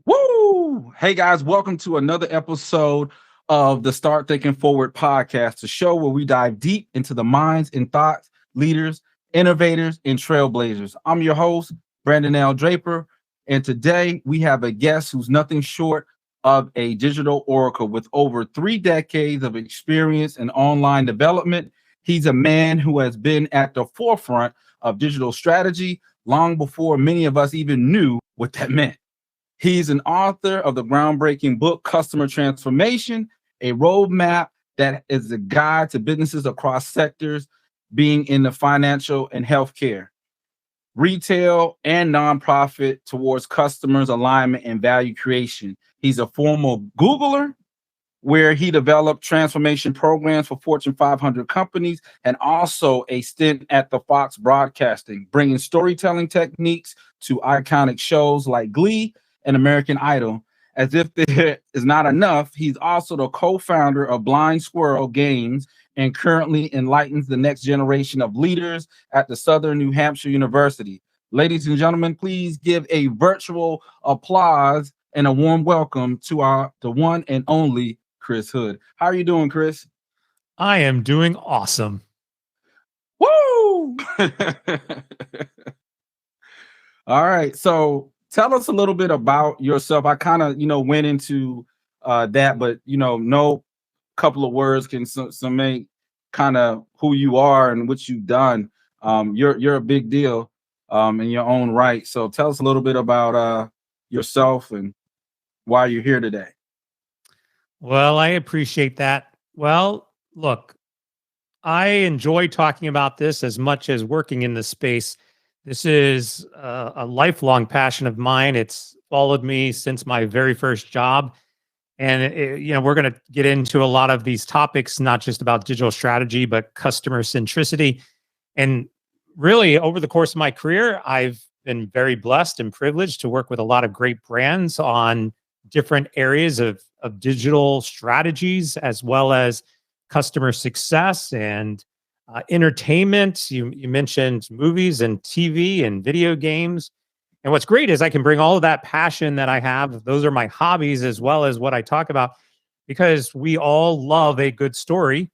Woo! Hey guys, welcome to another episode of the Start Thinking Forward podcast, the show where we dive deep into the minds and thoughts, leaders, innovators, and trailblazers. I'm your host, Brandon L. Draper, and today we have a guest who's nothing short of a digital oracle with over 3 decades of experience in online development. He's a man who has been at the forefront of digital strategy long before many of us even knew what that meant. He's an author of the groundbreaking book, Customer Transformation, a roadmap that is a guide to businesses across sectors, being in the financial and healthcare, retail, and nonprofit towards customers' alignment and value creation. He's a former Googler, where he developed transformation programs for Fortune 500 companies, and also a stint at the Fox Broadcasting, bringing storytelling techniques to iconic shows like Glee and American Idol. As if there is not enough, he's also the co-founder of Blind Squirrel Games and currently enlightens the next generation of leaders at the Southern New Hampshire University. Ladies and gentlemen, please give a virtual applause and a warm welcome to the one and only Chris Hood. How are you doing, Chris? I am doing awesome. Woo! All right. So tell us a little bit about yourself. I kind of, went into that, but, no couple of words can make kind of who you are and what you've done. You're a big deal in your own right. So tell us a little bit about yourself and why you're here today. Well, I appreciate that. Well, look, I enjoy talking about this as much as working in this space. This is a lifelong passion of mine. It's followed me since my very first job. And, we're going to get into a lot of these topics, not just about digital strategy, but customer centricity. And really, over the course of my career, I've been very blessed and privileged to work with a lot of great brands on different areas of digital strategies, as well as customer success and entertainment. You mentioned movies and TV and video games. And what's great is I can bring all of that passion that I have. Those are my hobbies as well as what I talk about, because we all love a good story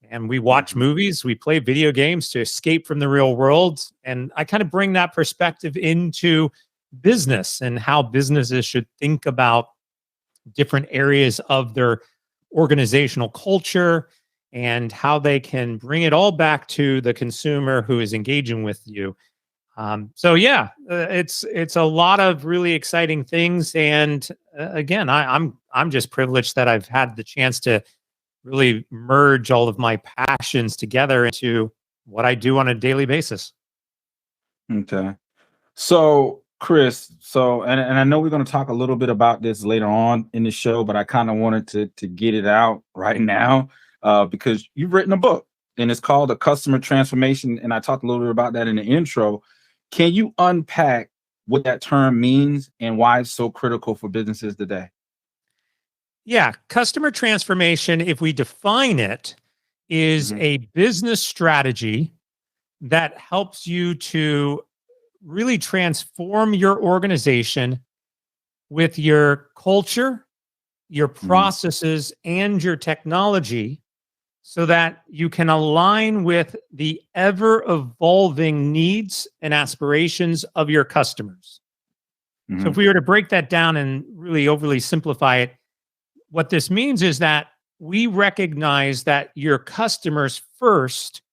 and we watch movies, we play video games to escape from the real world. And I kind of bring that perspective into business and how businesses should think about different areas of their organizational culture and how they can bring it all back to the consumer who is engaging with you. It's a lot of really exciting things, and again, I'm just privileged that I've had the chance to really merge all of my passions together into what I do on a daily basis. Okay, so Chris, and I know we're going to talk a little bit about this later on in the show, but I kind of wanted to get it out right now because you've written a book and it's called A Customer Transformation, and I talked a little bit about that in the intro. Can you unpack what that term means and why it's so critical for businesses today? Yeah, customer transformation, if we define it, is a business strategy that helps you to really transform your organization with your culture, your processes, and your technology so that you can align with the ever-evolving needs and aspirations of your customers. So if we were to break that down and really overly simplify it, what this means is that we recognize that your customers first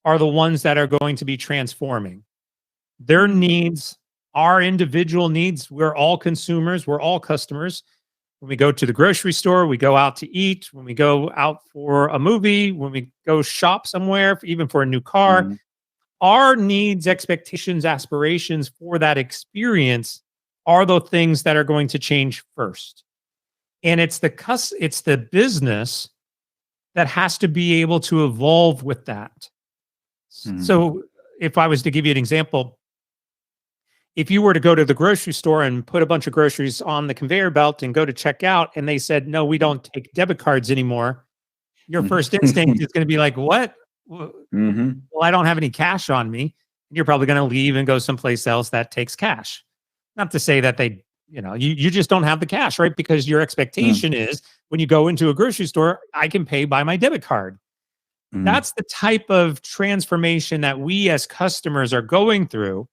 are the ones that are going to be transforming. Their needs, our individual needs, we're all consumers, we're all customers. When we go to the grocery store, we go out to eat, when we go out for a movie, when we go shop somewhere, even for a new car, our needs, expectations, aspirations for that experience are the things that are going to change first. And it's the business that has to be able to evolve with that. So if I was to give you an example, if you were to go to the grocery store and put a bunch of groceries on the conveyor belt and go to check out, and they said, no, we don't take debit cards anymore, your first instinct is going to be like, what? Well, I don't have any cash on me. You're probably going to leave and go someplace else that takes cash. Not to say that they you just don't have the cash, right? Because your expectation is when you go into a grocery store, I can pay by my debit card. That's the type of transformation that we as customers are going through.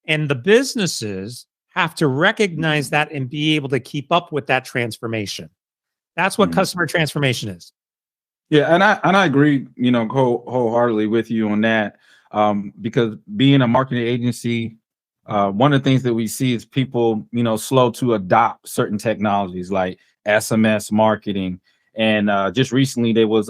And the businesses have to recognize that and be able to keep up with that transformation. That's what customer transformation is. Yeah, and I agree, wholeheartedly with you on that. Because being a marketing agency, one of the things that we see is people, slow to adopt certain technologies like SMS marketing. And just recently there was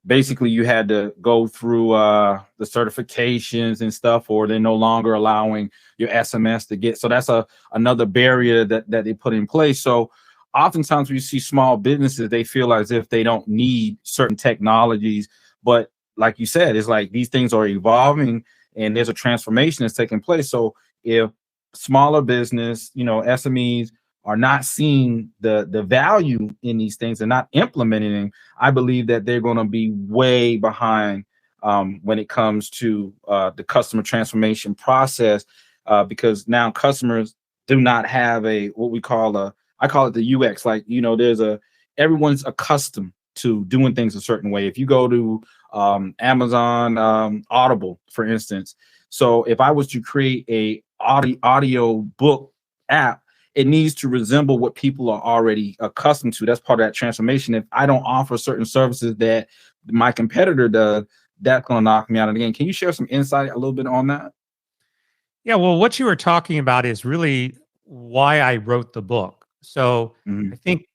basically you had to go through the certifications and stuff, or they're no longer allowing your SMS to get. So that's another barrier that they put in place. So oftentimes we see small businesses, they feel as if they don't need certain technologies, but like you said, it's like these things are evolving and there's a transformation that's taking place. So if smaller business, SMEs are not seeing the value in these things and not implementing them, I believe that they're going to be way behind when it comes to the customer transformation process, because now customers do not have what we call I call it the UX. Like, everyone's accustomed to doing things a certain way. If you go to Amazon Audible, for instance, so if I was to create a audio book app, it needs to resemble what people are already accustomed to. That's part of that transformation. If I don't offer certain services that my competitor does, that's going to knock me out of the game. Can you share some insight a little bit on that? Yeah, well, what you were talking about is really why I wrote the book. So I think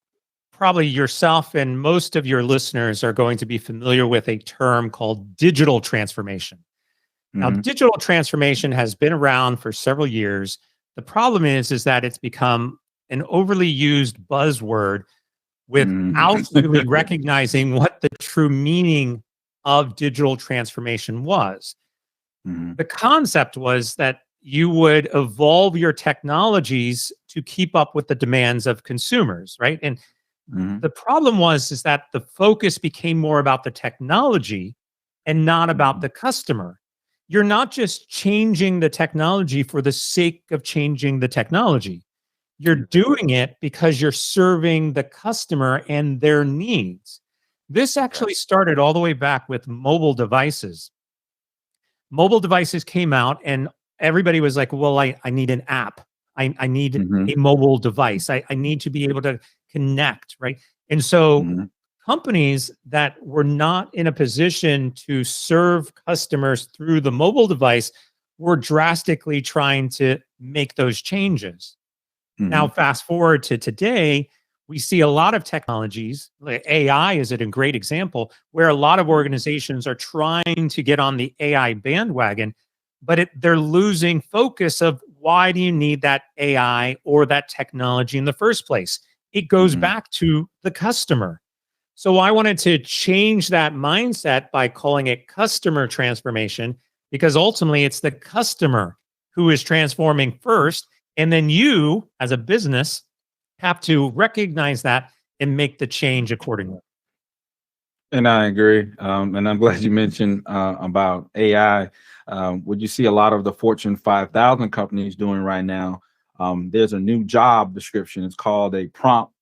probably yourself and most of your listeners are going to be familiar with a term called digital transformation. Now, digital transformation has been around for several years. The problem is that it's become an overly used buzzword without really recognizing what the true meaning of digital transformation was. The concept was that you would evolve your technologies to keep up with the demands of consumers, right? And the problem is that the focus became more about the technology and not about the customer. You're not just changing the technology for the sake of changing the technology. You're doing it because you're serving the customer and their needs. This actually started all the way back with mobile devices. Mobile devices came out and everybody was like, well, I need an app. I need a mobile device. I need to be able to connect, right? And so companies that were not in a position to serve customers through the mobile device were drastically trying to make those changes. Now, fast forward to today, we see a lot of technologies, like AI is a great example, where a lot of organizations are trying to get on the AI bandwagon, but they're losing focus of why do you need that AI or that technology in the first place? It goes back to the customer. So I wanted to change that mindset by calling it customer transformation, because ultimately it's the customer who is transforming first. And then you, as a business, have to recognize that and make the change accordingly. And I agree. And I'm glad you mentioned about AI. What you see a lot of the Fortune 5,000 companies doing right now, there's a new job description. It's called a prompt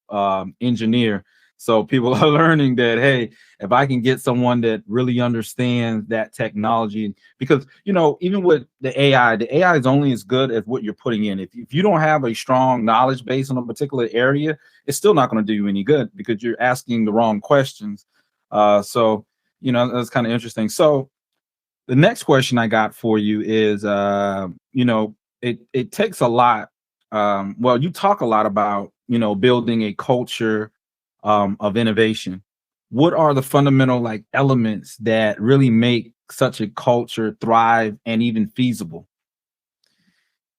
engineer. So people are learning that, hey, if I can get someone that really understands that technology, because, even with the AI is only as good as what you're putting in. If you don't have a strong knowledge base on a particular area, it's still not going to do you any good because you're asking the wrong questions. So, that's kind of interesting. So the next question I got for you is, it takes a lot. Well, you talk a lot about, building a culture of innovation. What are the fundamental elements that really make such a culture thrive and even feasible?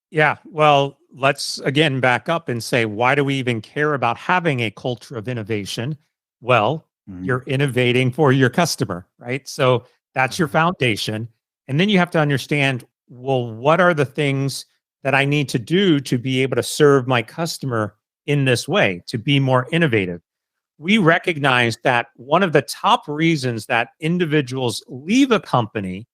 Yeah, well, let's again back up and say, why do we even care about having a culture of innovation? Well, you're innovating for your customer, right? So that's your foundation. And then you have to understand, well, what are the things that I need to do to be able to serve my customer in this way, to be more innovative? We recognize that one of the top reasons that individuals leave a company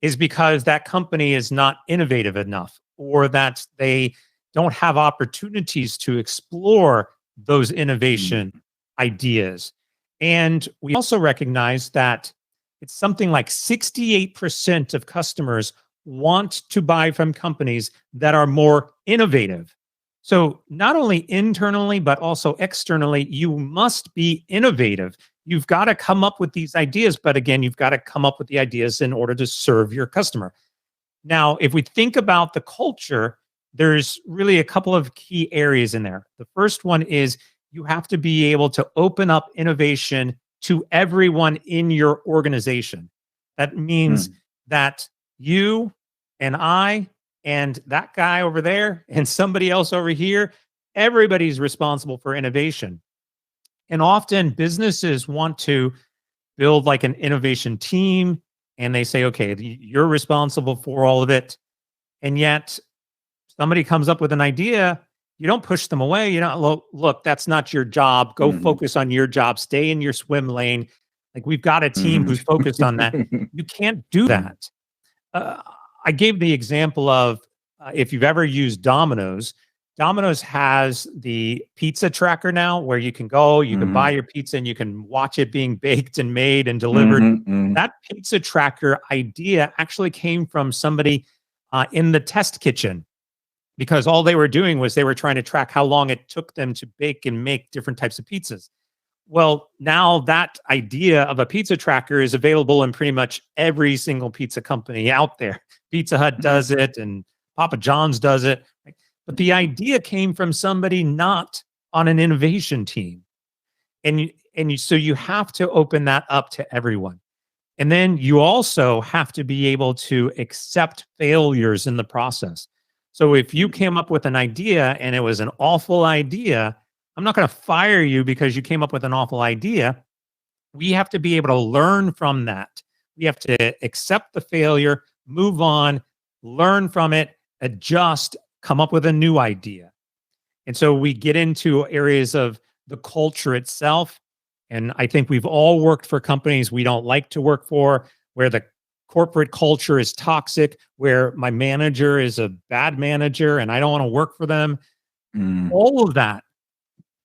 is because that company is not innovative enough, or that they don't have opportunities to explore those innovation ideas. And we also recognize that it's something like 68% of customers want to buy from companies that are more innovative. So not only internally, but also externally, you must be innovative. You've got to come up with these ideas, but again, you've got to come up with the ideas in order to serve your customer. Now, if we think about the culture, there's really a couple of key areas in there. The first one is you have to be able to open up innovation to everyone in your organization. That means that you and I and that guy over there and somebody else over here, everybody's responsible for innovation. And often businesses want to build like an innovation team and they say, okay, you're responsible for all of it. And yet somebody comes up with an idea, you don't push them away. You don't look, that's not your job. Go focus on your job. Stay in your swim lane. Like we've got a team who's focused on that. You can't do that. I gave the example of if you've ever used Domino's, Domino's has the pizza tracker now where you can go, you can buy your pizza and you can watch it being baked and made and delivered. That pizza tracker idea actually came from somebody in the test kitchen, because all they were doing was they were trying to track how long it took them to bake and make different types of pizzas. Well, now that idea of a pizza tracker is available in pretty much every single pizza company out there. Pizza Hut does it and Papa John's does it. But the idea came from somebody not on an innovation team. So you have to open that up to everyone. And then you also have to be able to accept failures in the process. So if you came up with an idea and it was an awful idea, I'm not going to fire you because you came up with an awful idea. We have to be able to learn from that. We have to accept the failure, move on, learn from it, adjust, come up with a new idea. And so we get into areas of the culture itself. And I think we've all worked for companies we don't like to work for, where the corporate culture is toxic, where my manager is a bad manager and I don't want to work for them. All of that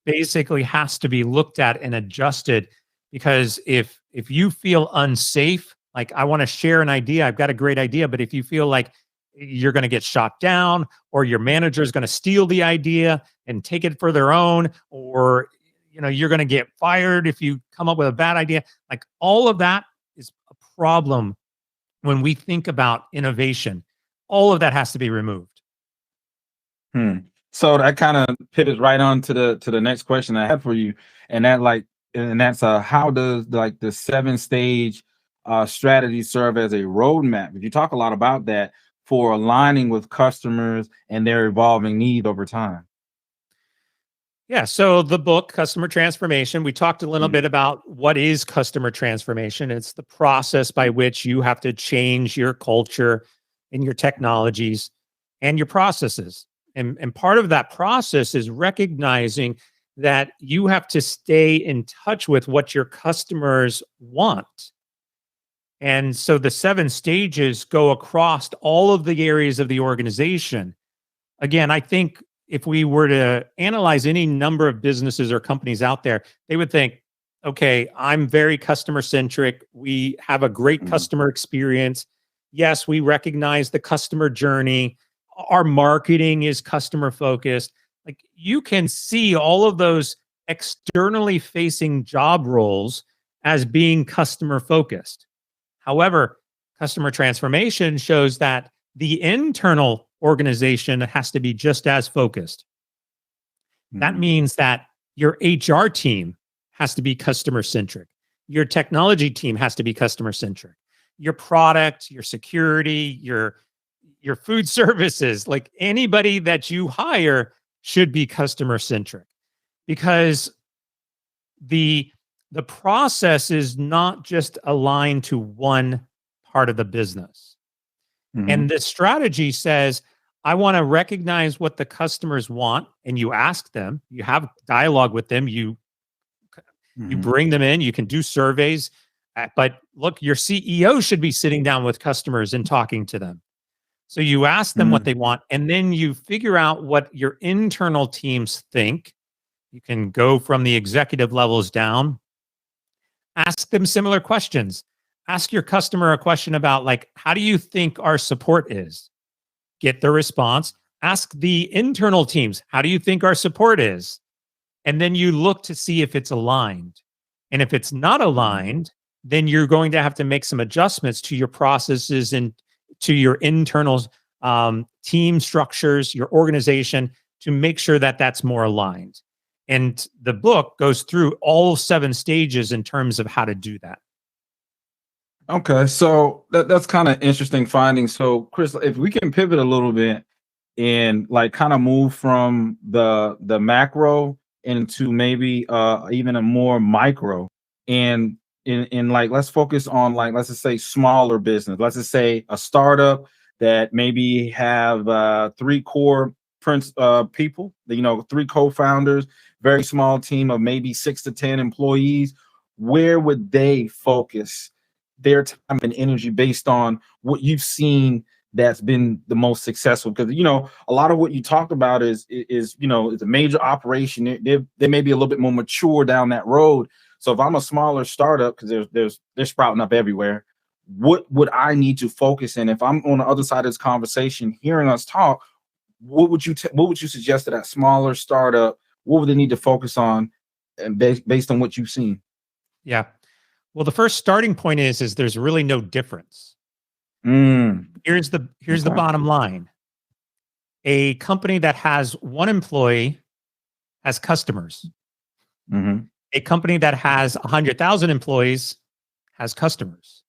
basically has to be looked at and adjusted, because if you feel unsafe, like I want to share an idea, I've got a great idea, but if you feel like you're going to get shot down or your manager is going to steal the idea and take it for their own, or you're going to get fired if you come up with a bad idea, like all of that is a problem when we think about innovation. All of that has to be removed. So that kind of pivots right on to the next question I have for you, and that's how does the 7-stage strategy serve as a roadmap? If you talk a lot about that for aligning with customers and their evolving needs over time. Yeah. So the book, Customer Transformation, we talked a little bit about what is customer transformation. It's the process by which you have to change your culture and your technologies and your processes. And part of that process is recognizing that you have to stay in touch with what your customers want. And so the 7 stages go across all of the areas of the organization. Again, I think if we were to analyze any number of businesses or companies out there, they would think, okay, I'm very customer centric. We have a great customer experience. Yes, we recognize the customer journey. Our marketing is customer focused. Like you can see all of those externally facing job roles as being customer focused. However, customer transformation shows that the internal organization has to be just as focused. That means that your HR team has to be customer centric. Your technology team has to be customer centric. Your product, your security, your food services, like anybody that you hire should be customer centric, because the process is not just aligned to one part of the business. And the strategy says, I want to recognize what the customers want, and you ask them, you have dialogue with them, you bring them in, you can do surveys, but look, your CEO should be sitting down with customers and talking to them. So you ask them what they want, and then you figure out what your internal teams think. You can go from the executive levels down. Ask them similar questions. Ask your customer a question about, like, how do you think our support is? Get the response. Ask the internal teams, how do you think our support is? And then you look to see if it's aligned. And if it's not aligned, then you're going to have to make some adjustments to your processes and to your internal team structures, your organization, to make sure that that's more aligned. And the book goes through all 7 stages in terms of how to do that. Okay, so that's kind of interesting finding. So, Chris, if we can pivot a little bit and like kind of move from the macro into maybe even a more micro, and in like let's focus on, like, let's just say smaller business. Let's just say a startup that maybe have 3 core people, 3 co-founders, very small team of maybe 6 to 10 employees. Where would they focus their time and energy based on what you've seen that's been the most successful? Because a lot of what you talked about is it's a major operation. They may be a little bit more mature down that road. So if I'm a smaller startup, because they're sprouting up everywhere, what would I need to focus in? If I'm on the other side of this conversation, hearing us talk, what would you suggest to that smaller startup? What would they need to focus on, and based on what you've seen? Yeah. Well, the first starting point is there's really no difference. Here's the bottom line. A company that has 1 employee has customers. A company that has 100,000 employees has customers.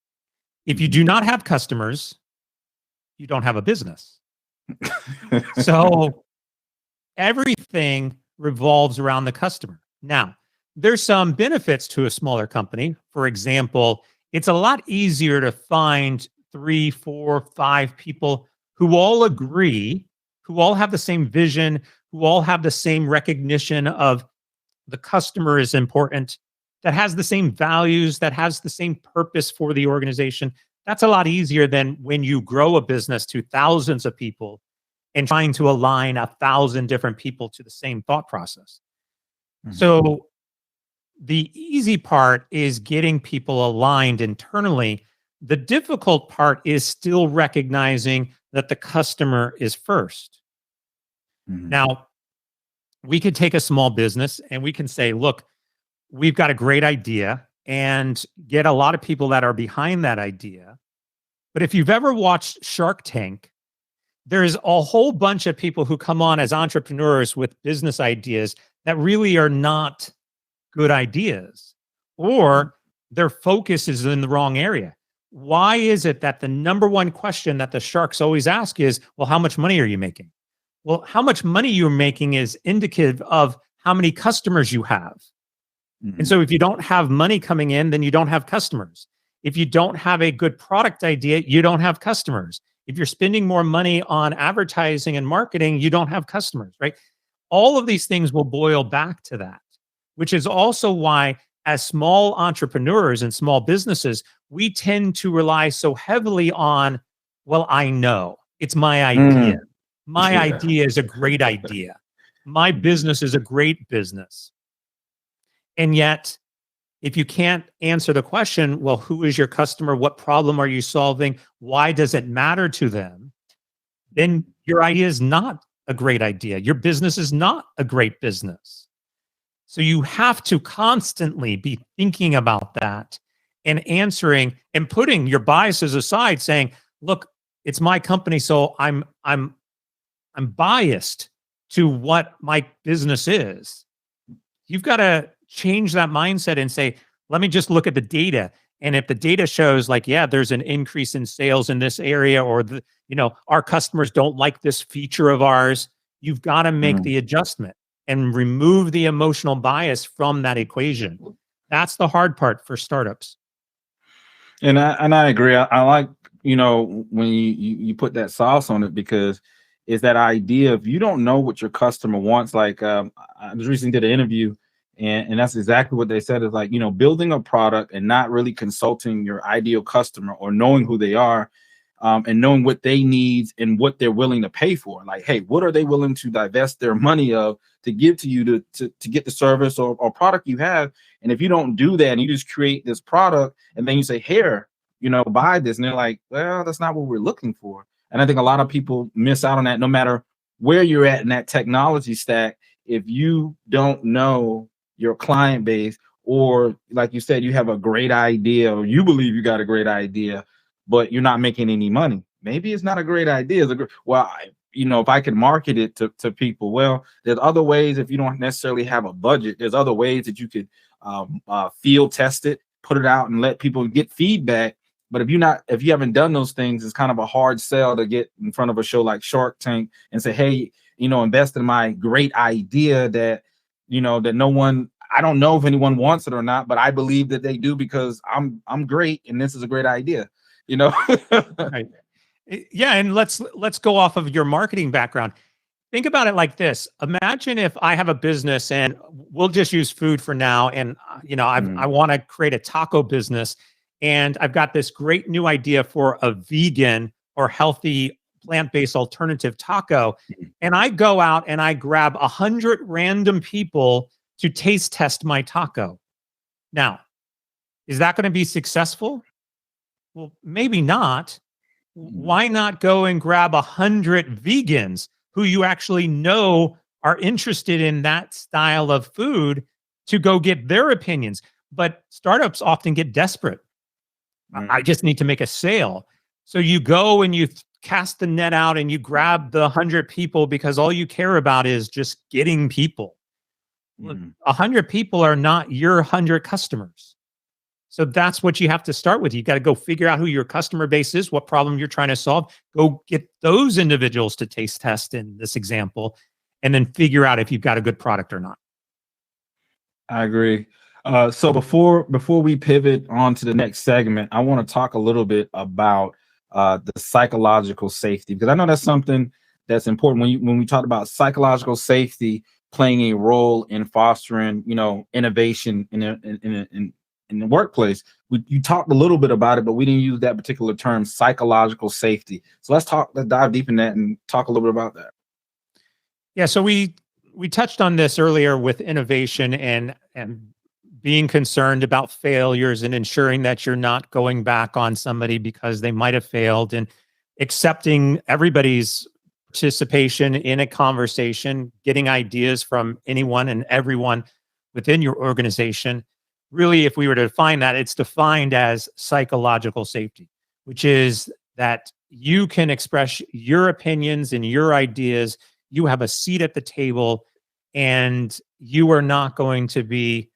If you do not have customers, you don't have a business. So everything revolves around the customer. Now, there's some benefits to a smaller company. For example, it's a lot easier to find 3, 4, 5 people who all agree, who all have the same vision, who all have the same recognition of the customer is important, that has the same values, that has the same purpose for the organization. That's a lot easier than when you grow a business to thousands of people and trying to align 1,000 different people to the same thought process. So the easy part is getting people aligned internally. The difficult part is still recognizing that the customer is first. Now, we could take a small business and we can say, look, we've got a great idea, and get a lot of people that are behind that idea. But if you've ever watched Shark Tank, there's a whole bunch of people who come on as entrepreneurs with business ideas that really are not good ideas, or their focus is in the wrong area. Why is it that the number one question that the sharks always ask is, well, how much money are you making? Well, how much money you're making is indicative of how many customers you have. And so if you don't have money coming in, then you don't have customers. If you don't have a good product idea, you don't have customers. If you're spending more money on advertising and marketing, you don't have customers, right? All of these things will boil back to that, which is also why, as small entrepreneurs and small businesses, we tend to rely so heavily on, well, I know, it's my idea. My idea is a great idea. My business is a great business. And yet, if you can't answer the question, well, who is your customer? What problem are you solving? Why does it matter to them? Then your idea is not a great idea. Your business is not a great business. So you have to constantly be thinking about that and answering and putting your biases aside, saying, look, it's my company, so I'm biased to what my business is. You've got to change that mindset and say, let me just look at the data. And if the data shows, like, yeah, there's an increase in sales in this area, or our customers don't like this feature of ours, you've got to make the adjustment and remove the emotional bias from that equation. That's the hard part for startups. And I agree. I like, when you put that sauce on it, because it's that idea of, you don't know what your customer wants. Like, I just recently did an interview, and that's exactly what they said, is like, building a product and not really consulting your ideal customer or knowing who they are. and knowing what they need and what they're willing to pay for. Like, hey, what are they willing to divest their money of to give to you to get the service or product you have? And if you don't do that and you just create this product and then you say, here, buy this, and they're like, well, that's not what we're looking for. And I think a lot of people miss out on that, no matter where you're at in that technology stack. If you don't know your client base, or like you said, you have a great idea, or you believe you got a great idea, but you're not making any money, maybe it's not a great idea. If I can market it to people, well, there's other ways. If you don't necessarily have a budget, there's other ways that you could field test it, put it out, and let people get feedback. But if you haven't done those things, it's kind of a hard sell to get in front of a show like Shark Tank and say, hey, invest in my great idea that no one, I don't know if anyone wants it or not, but I believe that they do because I'm great and this is a great idea. Right. Yeah, and let's go off of your marketing background. Think about it like this. Imagine if I have a business, and we'll just use food for now, and I want to create a taco business, and I've got this great new idea for a vegan or healthy plant-based alternative taco, and I go out and I grab 100 random people to taste test my taco. Now, is that going to be successful? Well, maybe not. Why not go and grab 100 vegans who you actually know are interested in that style of food to go get their opinions? But startups often get desperate. I just need to make a sale. So you go and you cast the net out and you grab the 100 people because all you care about is just getting people. 100 people are not your 100 customers. So that's what you have to start with. You got to go figure out who your customer base is, what problem you're trying to solve. Go get those individuals to taste test in this example, and then figure out if you've got a good product or not. I agree. So before we pivot on to the next segment, I want to talk a little bit about the psychological safety, because I know that's something that's important when we talk about psychological safety playing a role in fostering, innovation in the workplace. You talked a little bit about it, but we didn't use that particular term, psychological safety. So let's dive deep in that and talk a little bit about that. Yeah. So we touched on this earlier with innovation and being concerned about failures and ensuring that you're not going back on somebody because they might have failed, and accepting everybody's participation in a conversation, getting ideas from anyone and everyone within your organization. Really, if we were to define that, it's defined as psychological safety, which is that you can express your opinions and your ideas. You have a seat at the table, and you are not going to be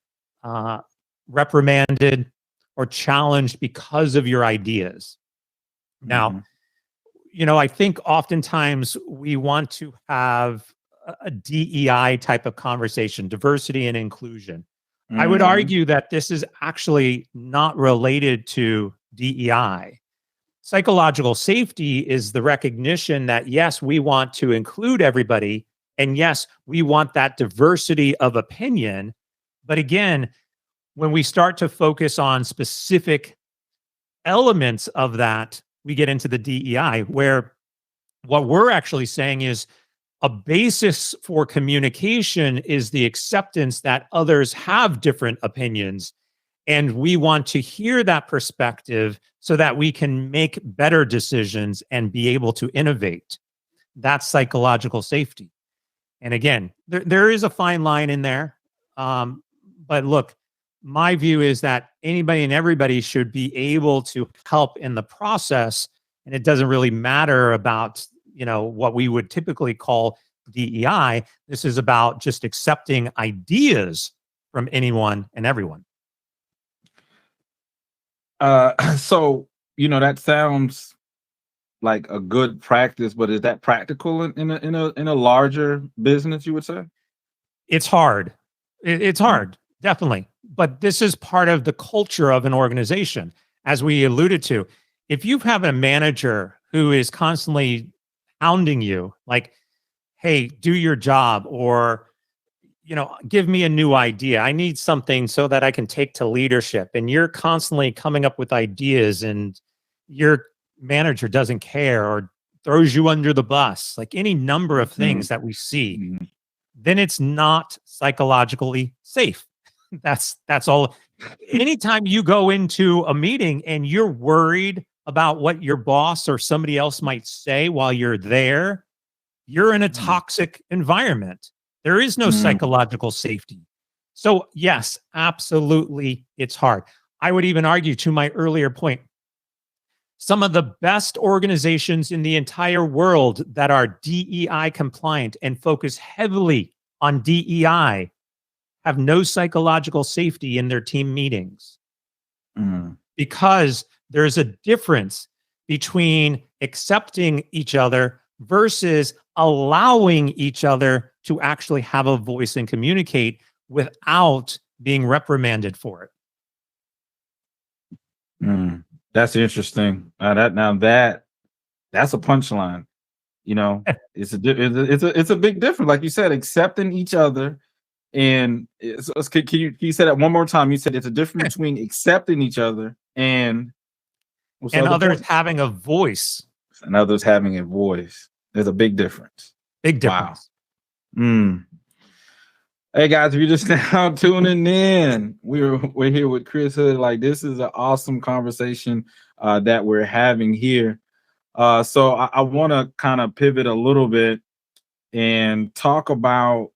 reprimanded or challenged because of your ideas. Now, I think oftentimes we want to have a DEI type of conversation, diversity and inclusion. I would argue that this is actually not related to DEI. Psychological safety is the recognition that, yes, we want to include everybody, and yes, we want that diversity of opinion. But again, when we start to focus on specific elements of that, we get into the DEI, where what we're actually saying is a basis for communication is the acceptance that others have different opinions. And we want to hear that perspective so that we can make better decisions and be able to innovate. That's psychological safety. And again, there is a fine line in there. But look, my view is that anybody and everybody should be able to help in the process. And it doesn't really matter about, what we would typically call DEI. This is about just accepting ideas from anyone and everyone. So, that sounds like a good practice, but is that practical in a larger business, you would say? It's hard. It's hard, definitely. But this is part of the culture of an organization, as we alluded to. If you have a manager who is constantly hounding you, like, hey, do your job, or, give me a new idea. I need something so that I can take to leadership. And you're constantly coming up with ideas, and you're manager doesn't care or throws you under the bus, like any number of things that we see, then it's not psychologically safe. That's all. Anytime you go into a meeting and you're worried about what your boss or somebody else might say while you're there, you're in a toxic environment. There is no psychological safety. So yes, absolutely, it's hard. I would even argue, to my earlier point, some of the best organizations in the entire world that are DEI compliant and focus heavily on DEI have no psychological safety in their team meetings, because there's a difference between accepting each other versus allowing each other to actually have a voice and communicate without being reprimanded for it. That's interesting. That's a punchline. You know, it's a big difference. Like you said, accepting each other. And can you say that one more time? You said it's a difference between accepting each other and others having a voice. And others having a voice. There's a big difference. Big difference. Wow. Hey guys, if you're just now tuning in, we're here with Chris Hood. Like, this is an awesome conversation that we're having here. So I want to kind of pivot a little bit and talk about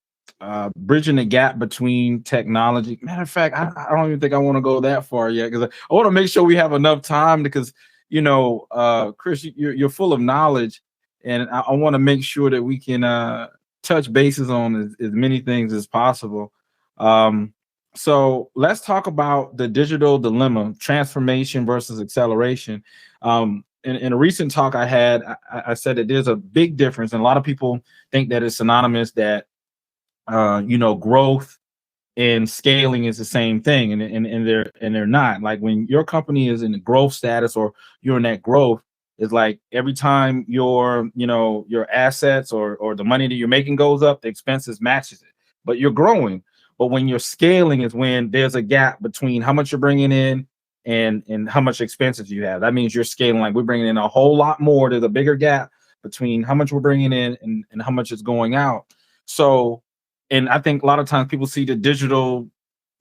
bridging the gap between technology. Matter of fact, I don't even think I want to go that far yet, because I want to make sure we have enough time, because, you know, Chris, you're full of knowledge, and I want to make sure that we can touch bases on as many things as possible. So let's talk about the digital dilemma, transformation versus acceleration. In a recent talk I had, I said that there's a big difference, and a lot of people think that it's synonymous, that growth and scaling is the same thing, and they're not. Like, when your company is in the growth status, or you're in that growth, it's like every time your assets or the money that you're making goes up, the expenses matches it, but you're growing. But when you're scaling is when there's a gap between how much you're bringing in and how much expenses you have. That means you're scaling. Like, we're bringing in a whole lot more. There's a bigger gap between how much we're bringing in and how much is going out. So, and I think a lot of times people see the digital,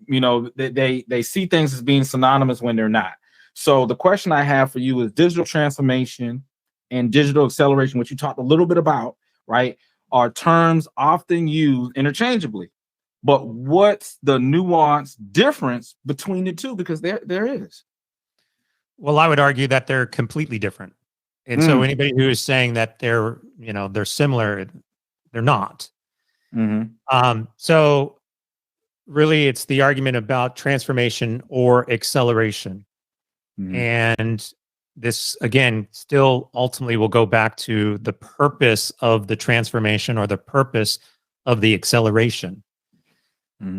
they see things as being synonymous when they're not. So the question I have for you is digital transformation and digital acceleration, which you talked a little bit about, right, are terms often used interchangeably. But what's the nuanced difference between the two? Because there is. Well, I would argue that they're completely different. And so anybody who is saying that they're similar, they're not. So really, it's the argument about transformation or acceleration. And this, again, still ultimately will go back to the purpose of the transformation or the purpose of the acceleration.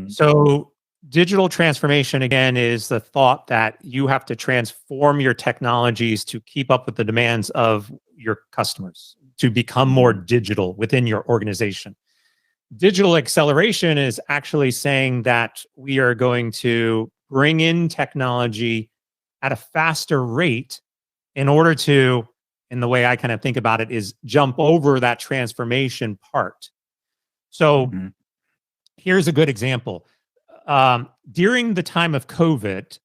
So digital transformation, again, is the thought that you have to transform your technologies to keep up with the demands of your customers, to become more digital within your organization. Digital acceleration is actually saying that we are going to bring in technology at a faster rate in order to, and the way I kind of think about it, is jump over that transformation part. So here's a good example. During the time of COVID,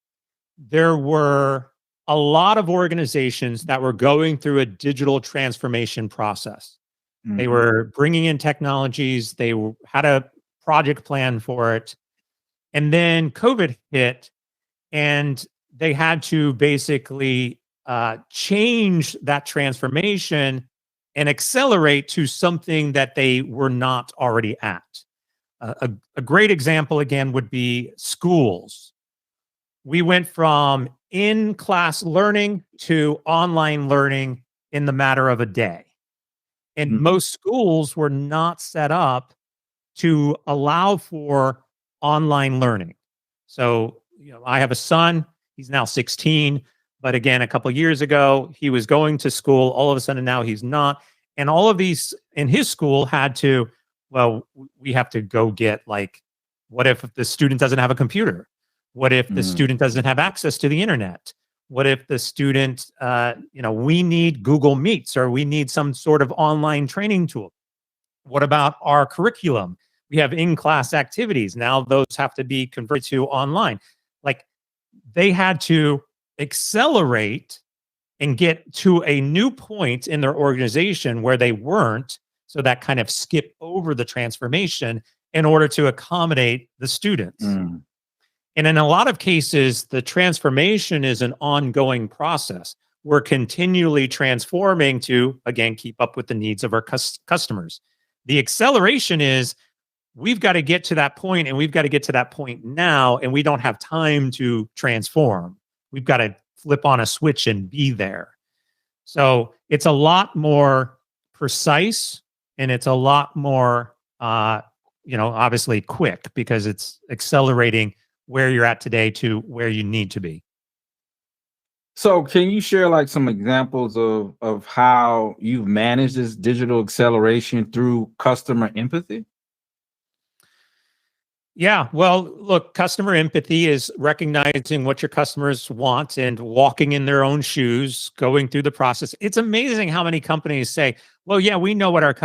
there were a lot of organizations that were going through a digital transformation process. They were bringing in technologies. They had a project plan for it. And then COVID hit, and they had to basically change that transformation and accelerate to something that they were not already at. A great example, again, would be schools. We went from in-class learning to online learning in the matter of a day. And most schools were not set up to allow for online learning. So, I have a son, he's now 16, but again, a couple of years ago, he was going to school. All of a sudden now he's not. And all of these in his school had to, we have to go get, like, what if the student doesn't have a computer? What if the student doesn't have access to the internet? What if the student, we need Google Meets or we need some sort of online training tool? What about our curriculum? We have in-class activities. Now those have to be converted to online. Like, they had to accelerate and get to a new point in their organization where they weren't. So that kind of skip over the transformation in order to accommodate the students. Mm. And in a lot of cases, the transformation is an ongoing process. We're continually transforming to, again, keep up with the needs of our customers. The acceleration is, we've got to get to that point, and we've got to get to that point now, and we don't have time to transform. We've got to flip on a switch and be there. So it's a lot more precise, and it's a lot more, obviously quick, because it's accelerating where you're at today to where you need to be. So can you share like some examples of how you've managed this digital acceleration through customer empathy? Yeah, well, look, customer empathy is recognizing what your customers want and walking in their own shoes, going through the process. It's amazing how many companies say, well, yeah, we know what our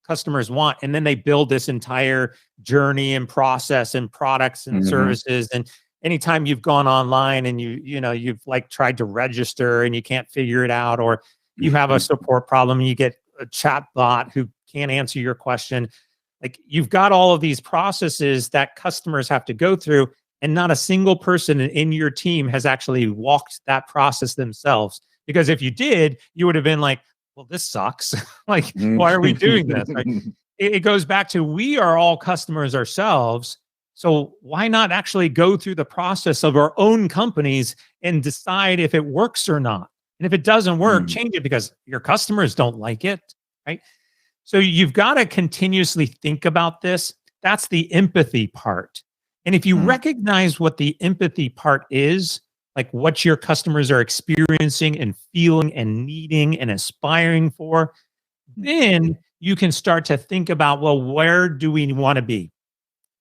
customers want. And then they build this entire journey and process and products and services. And anytime you've gone online and you've like tried to register and you can't figure it out, or you have a support problem and you get a chat bot who can't answer your question. Like, you've got all of these processes that customers have to go through, and not a single person in your team has actually walked that process themselves. Because if you did, you would have been like, well, this sucks. Like, why are we doing this? Right? It goes back to, we are all customers ourselves. So why not actually go through the process of our own companies and decide if it works or not? And if it doesn't work, change it, because your customers don't like it, right? So you've got to continuously think about this. That's the empathy part. And if you recognize what the empathy part is, like what your customers are experiencing and feeling and needing and aspiring for, then you can start to think about, well, where do we want to be?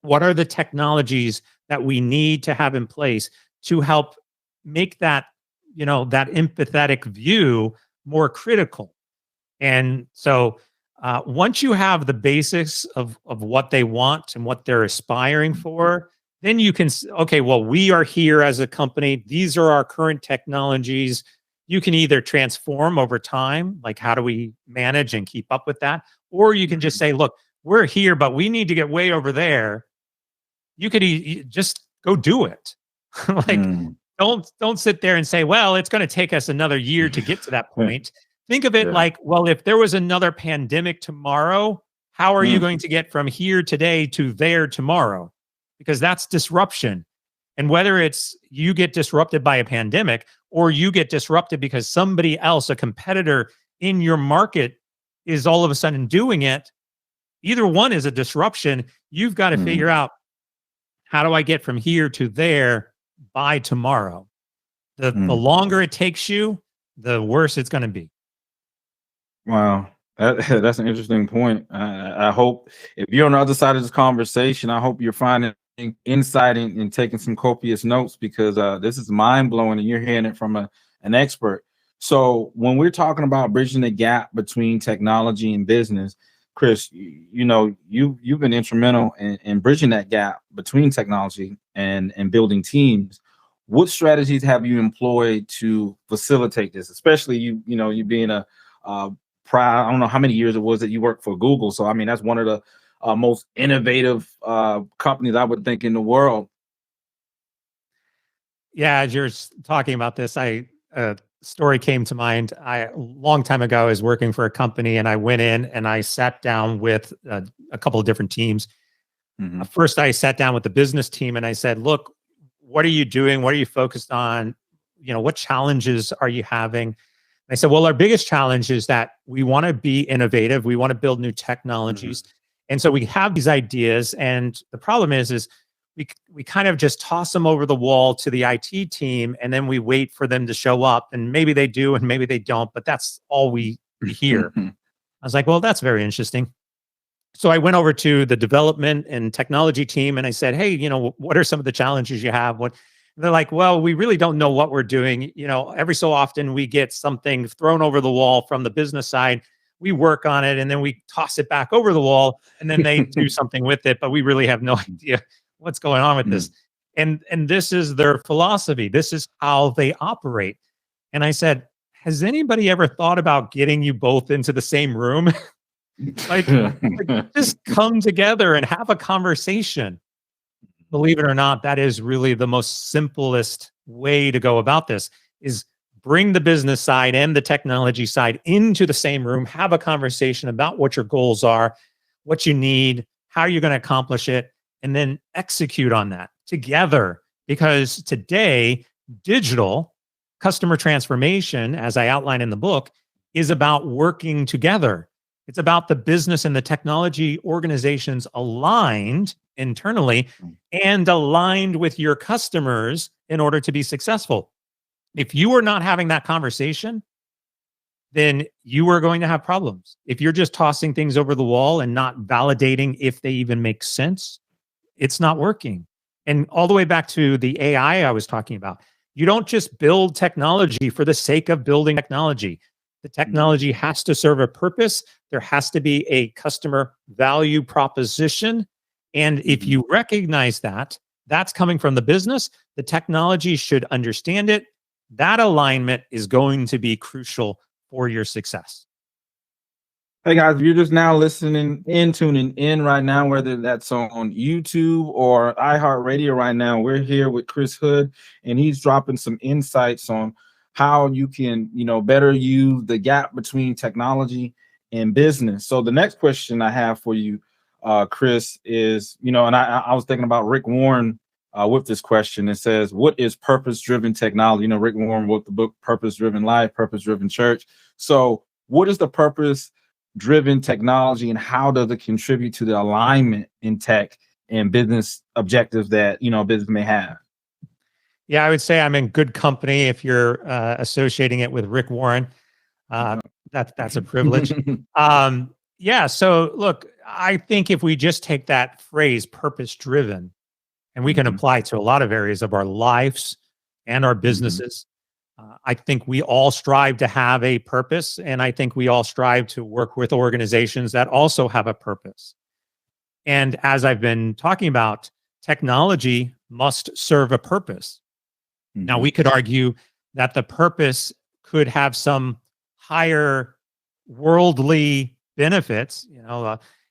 What are the technologies that we need to have in place to help make that, that empathetic view more critical? And so once you have the basics of what they want and what they're aspiring for, then you can, okay, well, we are here as a company. These are our current technologies. You can either transform over time, like how do we manage and keep up with that? Or you can just say, look, we're here, but we need to get way over there. You could just go do it. Like, don't sit there and say, well, it's going to take us another year to get to that point. Think of it like, well, if there was another pandemic tomorrow, how are you going to get from here today to there tomorrow? Because that's disruption. And whether it's you get disrupted by a pandemic or you get disrupted because somebody else, a competitor in your market, is all of a sudden doing it, either one is a disruption. You've got to figure out, how do I get from here to there by tomorrow? The longer it takes you, the worse it's going to be. Wow. That's an interesting point. I hope if you're on the other side of this conversation, I hope you're finding insight and taking some copious notes, because this is mind blowing and you're hearing it from an expert. So when we're talking about bridging the gap between technology and business, Chris, you've been instrumental in bridging that gap between technology and building teams. What strategies have you employed to facilitate this? Especially you being a proud, I don't know how many years it was that you worked for Google. So, I mean, that's one of the most innovative companies, I would think, in the world. Yeah, as you're talking about this, a story came to mind. A long time ago, I was working for a company, and I went in and I sat down with a couple of different teams. First, I sat down with the business team and I said, look, what are you doing? What are you focused on? What challenges are you having? I said, well, our biggest challenge is that we want to be innovative. We want to build new technologies. And so we have these ideas. And the problem is we kind of just toss them over the wall to the IT team, and then we wait for them to show up. And maybe they do, and maybe they don't, but that's all we hear. I was like, well, that's very interesting. So I went over to the development and technology team and I said, hey, what are some of the challenges you have? They're like, well, we really don't know what we're doing. Every so often we get something thrown over the wall from the business side. We work on it and then we toss it back over the wall and then they do something with it, but we really have no idea what's going on with this. And this is their philosophy. This is how they operate. And I said, has anybody ever thought about getting you both into the same room? like just come together and have a conversation. Believe it or not, that is really the most simplest way to go about this, is bring the business side and the technology side into the same room, have a conversation about what your goals are, what you need, how you're going to accomplish it, and then execute on that together. Because today, digital customer transformation, as I outline in the book, is about working together. It's about the business and the technology organizations aligned internally and aligned with your customers in order to be successful. If you are not having that conversation, then you are going to have problems. If you're just tossing things over the wall and not validating if they even make sense, it's not working. And all the way back to the AI I was talking about, you don't just build technology for the sake of building technology. The technology has to serve a purpose. There has to be a customer value proposition. And if you recognize that, that's coming from the business, the technology should understand it. That alignment is going to be crucial for your success. Hey guys, if you're just now listening in, tuning in right now, whether that's on YouTube or iHeartRadio right now, we're here with Chris Hood, and he's dropping some insights on how you can, better use the gap between technology and business. So the next question I have for you, Chris, is, and I was thinking about Rick Warren with this question. It says, what is purpose-driven technology? Rick Warren wrote the book, Purpose-Driven Life, Purpose-Driven Church. So what is the purpose-driven technology, and how does it contribute to the alignment in tech and business objectives that, business may have? Yeah, I would say I'm in good company if you're associating it with Rick Warren. That's a privilege. Yeah, so look, I think if we just take that phrase, purpose-driven, and we can apply to a lot of areas of our lives and our businesses, I think we all strive to have a purpose, and I think we all strive to work with organizations that also have a purpose. And as I've been talking about, technology must serve a purpose. Now, we could argue that the purpose could have some higher worldly benefits.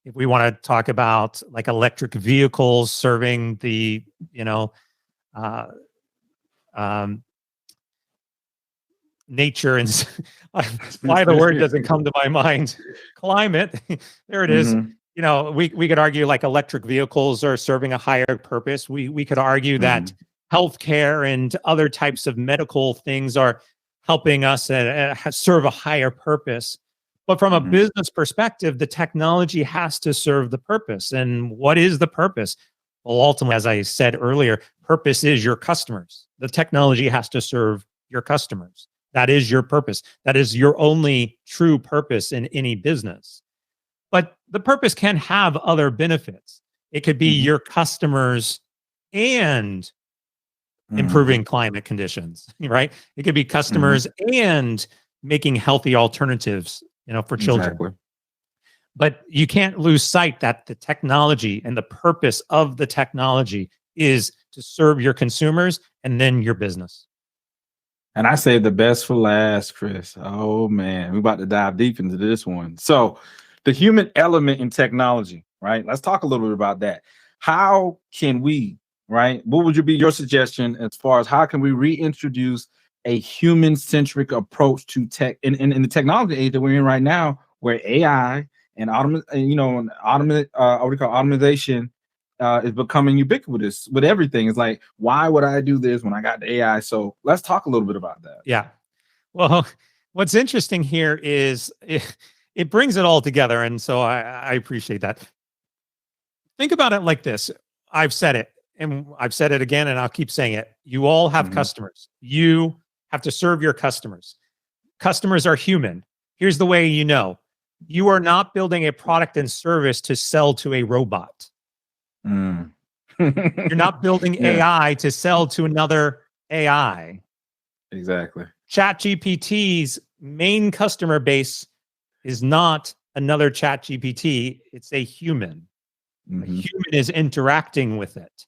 If we want to talk about like electric vehicles serving the, nature and why the word doesn't come to my mind. Climate, there it is. We could argue like electric vehicles are serving a higher purpose. We could argue that healthcare and other types of medical things are helping us serve a higher purpose. But from a business perspective, the technology has to serve the purpose. And what is the purpose? Well, ultimately, as I said earlier, purpose is your customers. The technology has to serve your customers. That is your purpose. That is your only true purpose in any business. But the purpose can have other benefits. It could be your customers and improving climate conditions, right? It could be customers and making healthy alternatives, for children. Exactly. But you can't lose sight that the technology and the purpose of the technology is to serve your consumers and then your business. And I saved the best for last, Chris. Oh man, we're about to dive deep into this one. So the human element in technology, right? Let's talk a little bit about that. How can we, right? What would be your suggestion as far as how can we reintroduce a human-centric approach to tech in the technology age that we're in right now, where AI and automation is becoming ubiquitous with everything? It's like, why would I do this when I got the AI? So let's talk a little bit about that. Yeah. Well, what's interesting here is it brings it all together. And so I appreciate that. Think about it like this. I've said it, and I've said it again, and I'll keep saying it. You all have customers. You have to serve your customers. Customers are human. Here's the way you are not building a product and service to sell to a robot. You're not building AI to sell to another AI. Exactly. ChatGPT's main customer base is not another ChatGPT. It's a human. A human is interacting with it.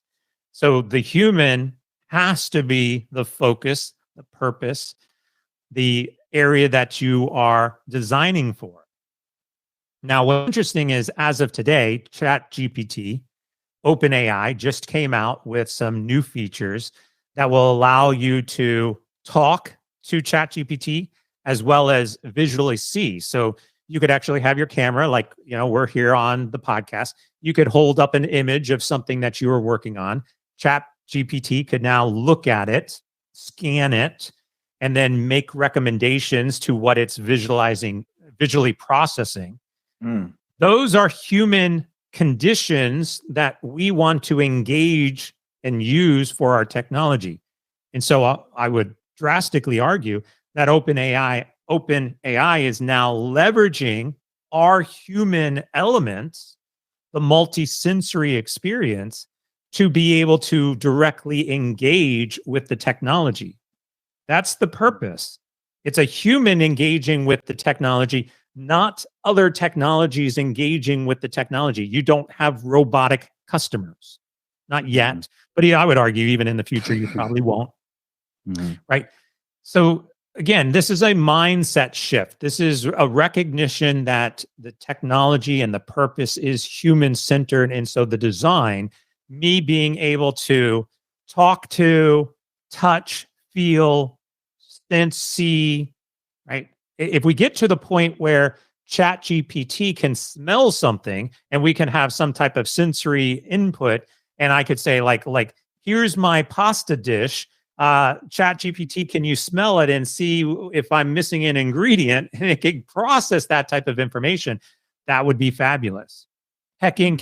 So the human has to be the focus, the purpose, the area that you are designing for. Now, what's interesting is, as of today, ChatGPT, OpenAI just came out with some new features that will allow you to talk to ChatGPT as well as visually see. So you could actually have your camera, like, we're here on the podcast. You could hold up an image of something that you were working on. ChatGPT could now look at it, scan it, and then make recommendations to what it's visually processing. Those are human conditions that we want to engage and use for our technology. And so I would drastically argue that OpenAI is now leveraging our human elements, the multi-sensory experience, to be able to directly engage with the technology. That's the purpose. It's a human engaging with the technology, not other technologies engaging with the technology. You don't have robotic customers, not yet. But I would argue even in the future, you probably won't. Right? So again, this is a mindset shift. This is a recognition that the technology and the purpose is human-centered. And so the design, me being able to talk to, touch, feel, sense, see, right? If we get to the point where ChatGPT can smell something and we can have some type of sensory input, and I could say like, here's my pasta dish. ChatGPT, can you smell it and see if I'm missing an ingredient? And it can process that type of information. That would be fabulous. Heck, in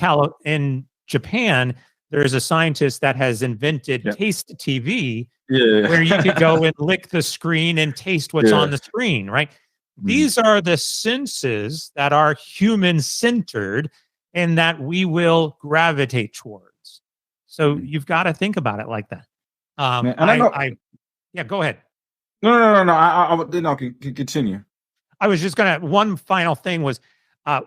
Japan, there's a scientist that has invented Taste TV, where you could go and lick the screen and taste what's on the screen, right? These are the senses that are human-centered and that we will gravitate towards. So you've got to think about it like that. Go ahead. No. I can continue. I was just one final thing was,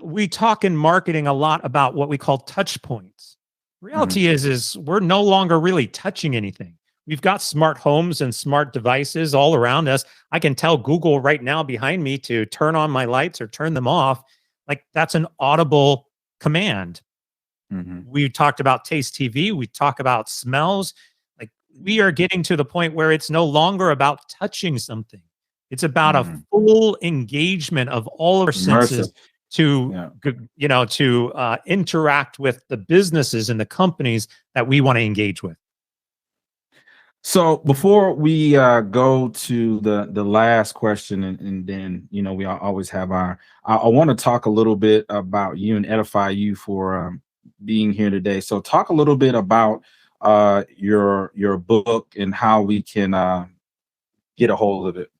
we talk in marketing a lot about what we call touch points. Reality is we're no longer really touching anything. We've got smart homes and smart devices all around us. I can tell Google right now behind me to turn on my lights or turn them off. Like, that's an audible command. We talked about Taste TV. We talk about smells. Like, we are getting to the point where it's no longer about touching something. It's about a full engagement of all our senses to interact with the businesses and the companies that we want to engage with. So before we go to the last question, and then we always have I want to talk a little bit about you and edify you for being here today. So talk a little bit about your book and how we can get a hold of it.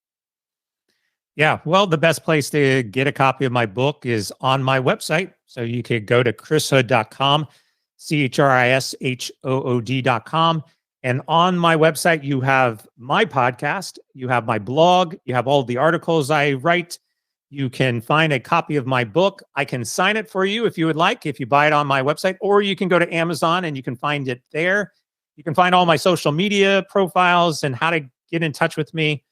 Yeah, well, the best place to get a copy of my book is on my website. So you could go to chrishood.com, CHRISHOOD.com. And on my website, you have my podcast, you have my blog, you have all the articles I write. You can find a copy of my book. I can sign it for you if you would like, if you buy it on my website, or you can go to Amazon and you can find it there. You can find all my social media profiles and how to get in touch with me.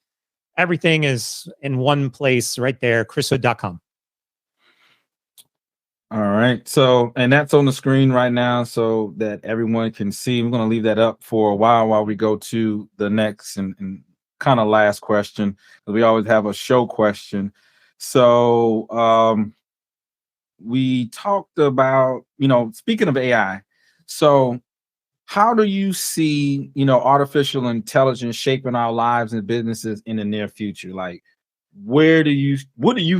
Everything is in one place right there, chrishood.com. All right. So, and that's on the screen right now so that everyone can see. I'm going to leave that up for a while we go to the next and kind of last question. We always have a show question. So we talked about, speaking of AI. So how do you see, artificial intelligence shaping our lives and businesses in the near future? Like, what do you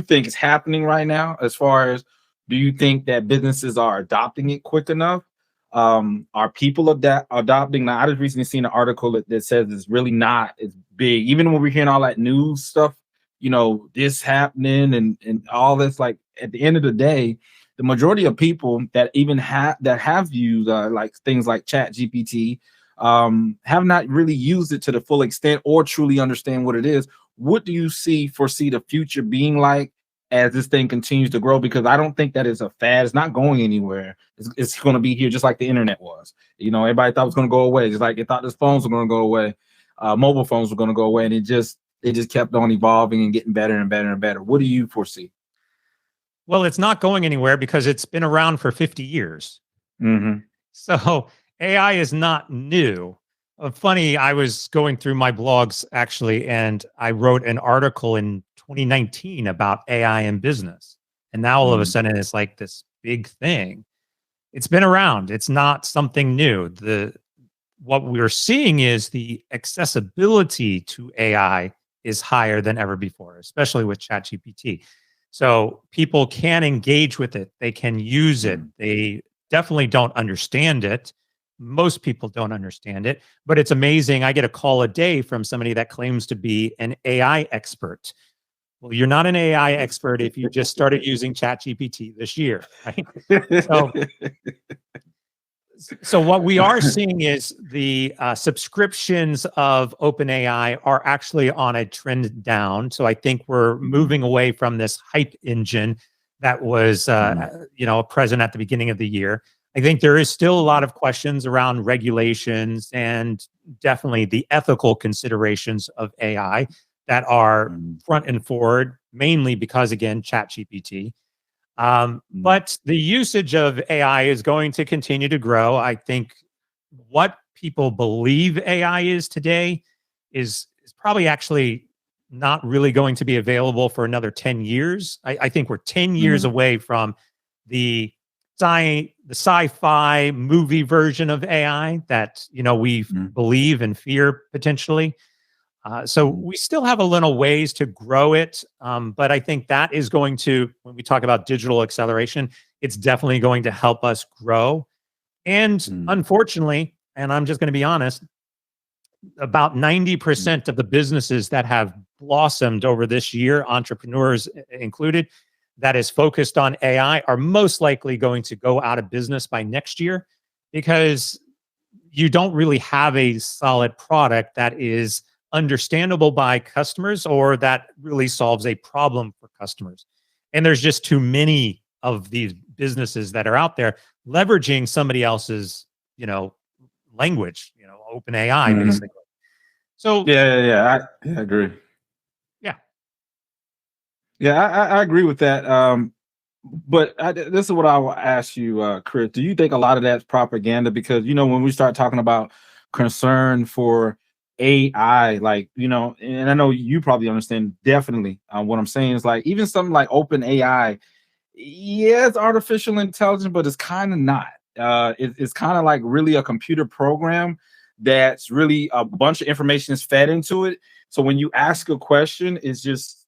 think is happening right now as far as, do you think that businesses are adopting it quick enough? Are people adopting? Now, I just recently seen an article that says it's really not as big. Even when we're hearing all that news stuff, this happening and all this, like, at the end of the day, the majority of people that even have used like things like Chat GPT have not really used it to the full extent or truly understand what it is. What do you foresee the future being like as this thing continues to grow? Because I don't think that is a fad. It's not going anywhere. It's going to be here just like the internet was. Everybody thought it was going to go away. Just like they thought the phones were going to go away, mobile phones were going to go away, and it just kept on evolving and getting better and better and better. What do you foresee? Well, it's not going anywhere because it's been around for 50 years. Mm-hmm. So AI is not new. Funny, I was going through my blogs actually, and I wrote an article in 2019 about AI in business. And now all of a sudden it's like this big thing. It's been around. It's not something new. What we're seeing is the accessibility to AI is higher than ever before, especially with ChatGPT. So people can engage with it. They can use it. They definitely don't understand it. Most people don't understand it, but it's amazing. I get a call a day from somebody that claims to be an AI expert. Well, you're not an AI expert if you just started using ChatGPT this year, right? So what we are seeing is the subscriptions of OpenAI are actually on a trend down. So I think we're moving away from this hype engine that was, present at the beginning of the year. I think there is still a lot of questions around regulations and definitely the ethical considerations of AI that are front and forward, mainly because, again, ChatGPT. But the usage of AI is going to continue to grow. I think what people believe AI is today is probably actually not really going to be available for another 10 years. I think we're 10 years away from the sci-fi movie version of AI that we believe and fear potentially. So we still have a little ways to grow it, but I think that is going to, when we talk about digital acceleration, it's definitely going to help us grow. And unfortunately, and I'm just going to be honest, about 90% of the businesses that have blossomed over this year, entrepreneurs included, that is focused on AI are most likely going to go out of business by next year because you don't really have a solid product that is understandable by customers or that really solves a problem for customers. And there's just too many of these businesses that are out there leveraging somebody else's, language, open AI basically. So I agree. Yeah. Yeah, I agree with that. But this is what I will ask you, Chris. Do you think a lot of that's propaganda? Because when we start talking about concern for AI, and I know you probably understand definitely what I'm saying is like even something like Open AI, yeah, it's artificial intelligence, but it's kind of not. It's kind of like really a computer program that's really a bunch of information is fed into it. So when you ask a question, it's just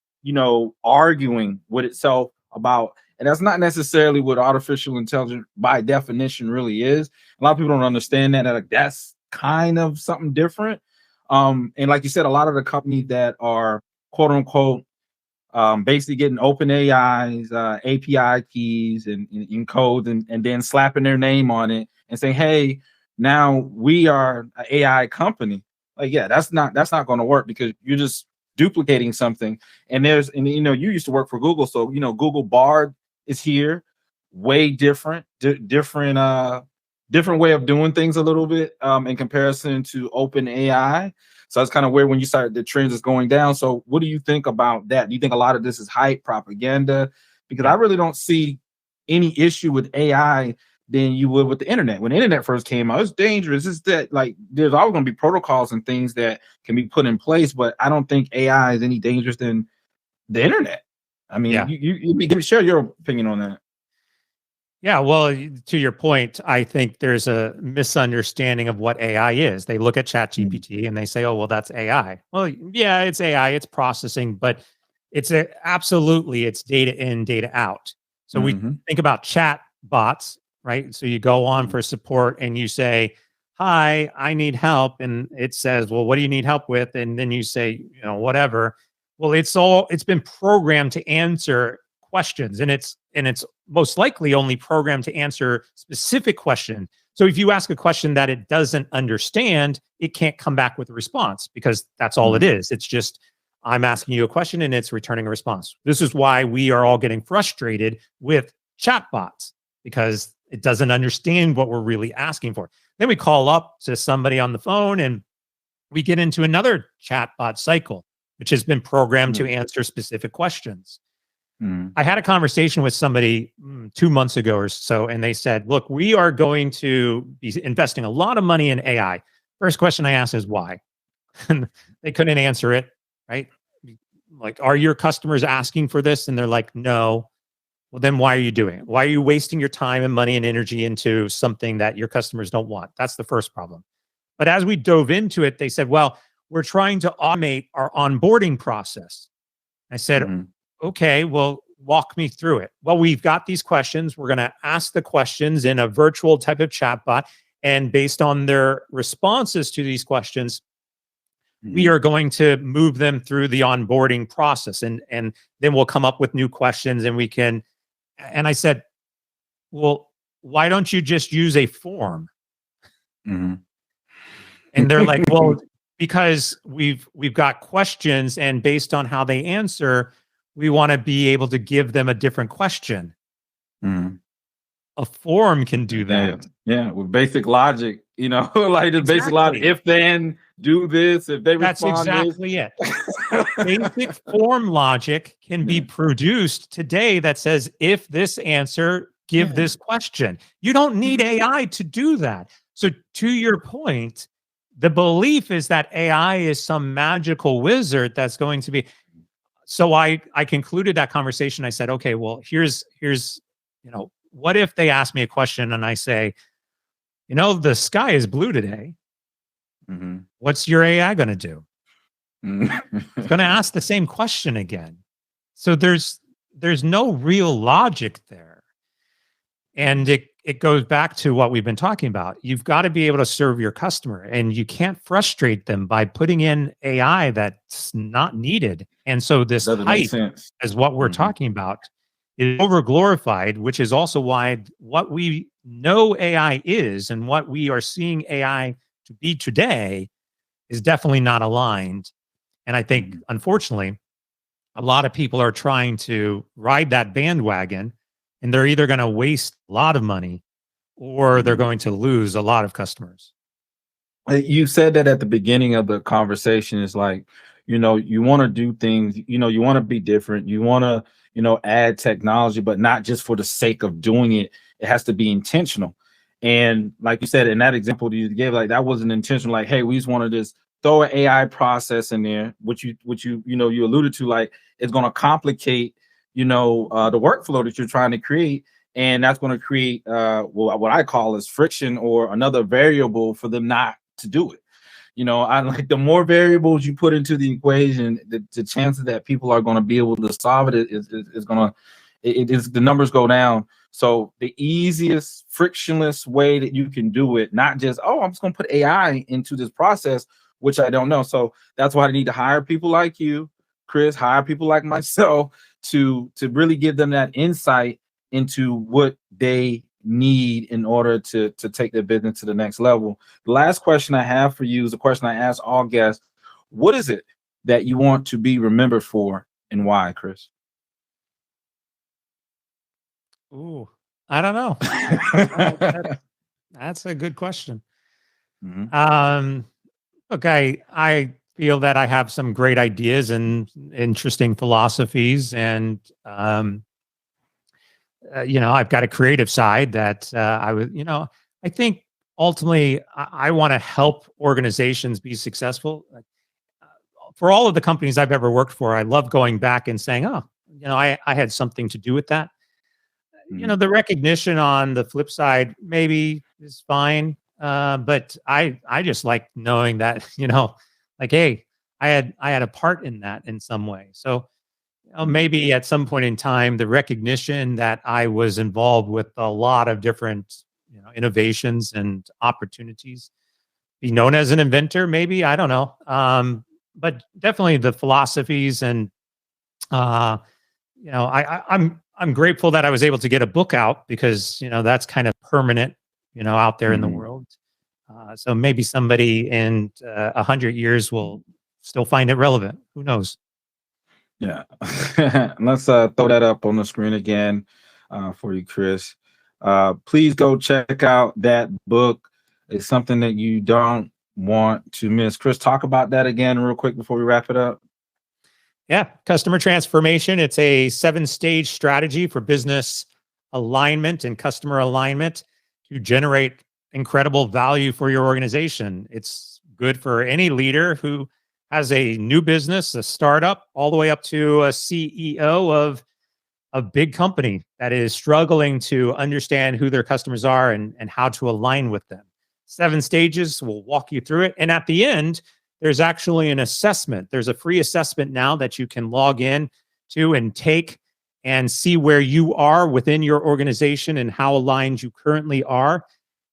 arguing with itself about, and that's not necessarily what artificial intelligence by definition really is. A lot of people don't understand that. Like, that's kind of something different. And like you said, a lot of the companies that are quote unquote basically getting open AIs, API keys and codes and then slapping their name on it and saying, hey, now we are an AI company. Like, yeah, that's not going to work because you're just duplicating something. And you used to work for Google. So, Google Bard is here, way different way of doing things a little bit in comparison to open AI. So that's kind of where when you start the trends is going down. So what do you think about that? Do you think a lot of this is hype propaganda? Because I really don't see any issue with AI than you would with the internet. When the internet first came out, it's dangerous. It's that like there's always going to be protocols and things that can be put in place, but I don't think AI is any dangerous than the internet. I mean, you share your opinion on that. Yeah, well, to your point, I think there's a misunderstanding of what AI is. They look at ChatGPT and they say, "Oh, well, that's AI." Well, yeah, it's AI, it's processing, but absolutely it's data in, data out. So we think about chat bots, right? So you go on for support and you say, "Hi, I need help," and it says, "Well, what do you need help with?" And then you say, whatever. Well, it's been programmed to answer questions, and it's most likely only programmed to answer specific question. So if you ask a question that it doesn't understand, it can't come back with a response, because that's all it is. It's just, I'm asking you a question and it's returning a response. This is why we are all getting frustrated with chatbots, because it doesn't understand what we're really asking for. Then we call up to somebody on the phone and we get into another chatbot cycle, which has been programmed to answer specific questions. I had a conversation with somebody 2 months ago or so, and they said, look, we are going to be investing a lot of money in AI. First question I asked is why? And they couldn't answer it, right? Like, are your customers asking for this? And they're like, no. Well, then why are you doing it? Why are you wasting your time and money and energy into something that your customers don't want? That's the first problem. But as we dove into it, they said, well, we're trying to automate our onboarding process. I said, okay, well, walk me through it. Well, we've got these questions. We're going to ask the questions in a virtual type of chatbot. And based on their responses to these questions, we are going to move them through the onboarding process. And then we'll come up with new questions and we can. And I said, well, why don't you just use a form? And they're like, well, because we've got questions, and based on how they answer, we want to be able to give them a different question. A form can do that. Yeah, with basic logic, like the basic logic. If then do this, if they respond. That's exactly it. Basic form logic can be produced today that says, if this answer, give this question. You don't need AI to do that. So to your point, the belief is that AI is some magical wizard that's going to be. So I concluded that conversation. I said, okay, well, here's what if they ask me a question and I say, the sky is blue today. What's your AI going to do? It's going to ask the same question again. So there's no real logic there. And it goes back to what we've been talking about. You've got to be able to serve your customer, and you can't frustrate them by putting in AI that's not needed. And so this hype, as what we're talking about, is overglorified, which is also why what we know AI is and what we are seeing AI to be today is definitely not aligned. And I think, unfortunately, a lot of people are trying to ride that bandwagon, and they're either going to waste a lot of money or they're going to lose a lot of customers. You said that at the beginning of the conversation. Is like, you want to do things, you want to be different. You want to, add technology, but not just for the sake of doing it. It has to be intentional. And like you said, in that example you gave, like that wasn't intentional. Like, hey, we just want to just throw an AI process in there, which you alluded to, like it's going to complicate, the workflow that you're trying to create. And that's going to create what I call is friction, or another variable for them not to do it. I like, the more variables you put into the equation, the chances that people are going to be able to solve it is the numbers go down. So the easiest frictionless way that you can do it, not just, I'm just going to put AI into this process, which I don't know. So that's why I need to hire people like you, Chris, hire people like myself to really give them that insight into what they need in order to take their business to the next level. The last question I have for you is a question I ask all guests. What is it that you want to be remembered for, and why, Chris? Ooh, I don't know. That's a good question. Look, I feel that I have some great ideas and interesting philosophies, and I've got a creative side that I think ultimately I want to help organizations be successful. For all of the companies I've ever worked for, I love going back and saying, I had something to do with that. The recognition on the flip side maybe is fine. But I just like knowing that, like, hey, I had a part in that in some way. So maybe at some point in time, the recognition that I was involved with a lot of different, innovations and opportunities, be known as an inventor, maybe, I don't know. But definitely the philosophies and, I'm I'm grateful that I was able to get a book out because, that's kind of permanent, out there in the world. So maybe somebody in 100 years will still find it relevant. Who knows? Yeah. Let's throw that up on the screen again for you, Chris. Please go check out that book. It's something that you don't want to miss. Chris, talk about that again real quick before we wrap it up. Yeah. Customer transformation. It's a 7-stage strategy for business alignment and customer alignment to generate incredible value for your organization. It's good for any leader who has a new business, a startup, all the way up to a CEO of a big company that is struggling to understand who their customers are and how to align with them. 7 stages, we'll walk you through it. And at the end, there's actually an assessment. There's a free assessment now that you can log in to and take and see where you are within your organization and how aligned you currently are.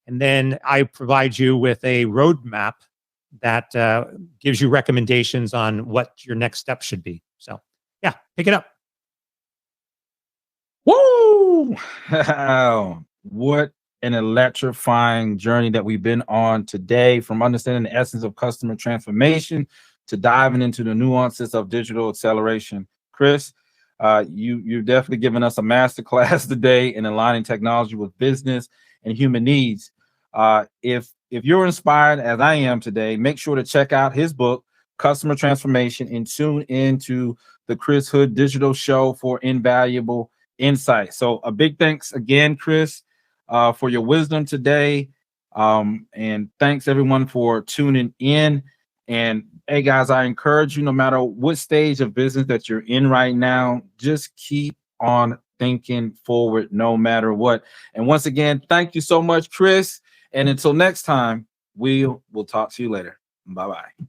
And then I provide you with a roadmap that gives you recommendations on what your next step should be. So, yeah, pick it up. Woo! What an electrifying journey that we've been on today, from understanding the essence of customer transformation to diving into the nuances of digital acceleration. Chris, you've definitely given us a masterclass today in aligning technology with business and human needs. If you're inspired as I am today, make sure to check out his book, Customer Transformation, and tune into the Chris Hood Digital Show for invaluable insight. So a big thanks again, Chris, for your wisdom today. And thanks everyone for tuning in. And hey guys, I encourage you, no matter what stage of business that you're in right now, just keep on thinking forward no matter what. And once again, thank you so much, Chris. And until next time, we'll talk to you later. Bye-bye.